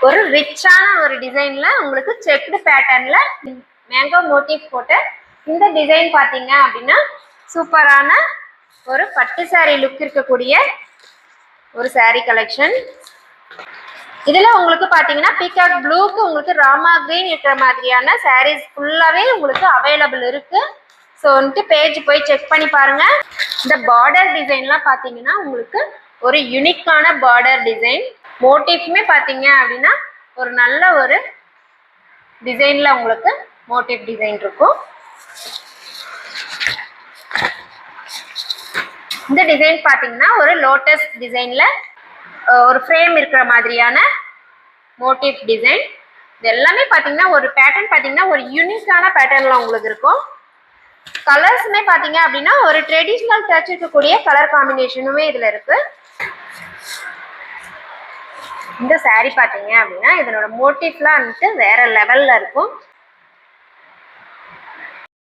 ஒரு ரிச்சான ஒரு டிசைன்ல உங்களுக்கு செக்டு பேட்டர்ன்ல மேங்கோ மோட்டிவ் போட்டு இந்த டிசைன் பாத்தீங்க அப்படின்னா சூப்பரான ஒரு பட்டு சாரி லுக் இருக்கக்கூடிய ஒரு சாரி கலெக்ஷன். இதுல உங்களுக்கு பாத்தீங்கன்னா பீகாக் ப்ளூக்கு உங்களுக்கு ராமா கிரீன் இருக்கிற மாதிரியான சாரீஸ் ஃபுல்லாவே உங்களுக்கு அவைலபிள் இருக்கு. ஸோ வந்துட்டு பேஜ் போய் செக் பண்ணி பாருங்க. இந்த பார்டர் டிசைன்லாம் பாத்தீங்கன்னா உங்களுக்கு ஒரு யூனிக்கான பார்டர் டிசைன். மோட்டிவ்மே பாத்தீங்க அப்படின்னா ஒரு நல்ல ஒரு டிசைன்ல உங்களுக்கு மோட்டிவ் டிசைன் இருக்கும். இந்த டிசைன் பாத்தீங்கன்னா ஒரு லோட்டஸ் டிசைன்ல ஒரு ஃப்ரேம் இருக்கிற மாதிரியான மோட்டிவ் டிசைன். இது எல்லாமே பாத்தீங்கன்னா ஒரு பேட்டர்ன் பாத்தீங்கன்னா ஒரு யூனிக்கான பேட்டர்ன்ல உங்களுக்கு இருக்கும். கலர்ஸுமே பாத்தீங்க அப்படின்னா ஒரு ட்ரெடிஷ்னல் டச் இருக்கக்கூடிய கலர் காம்பினேஷனுமே இதுல இருக்கு. இந்த சாரி பாத்தீங்க அப்படின்னா இதனோட மோட்டிவ்லாம் வந்துட்டு வேற லெவல்ல இருக்கும்.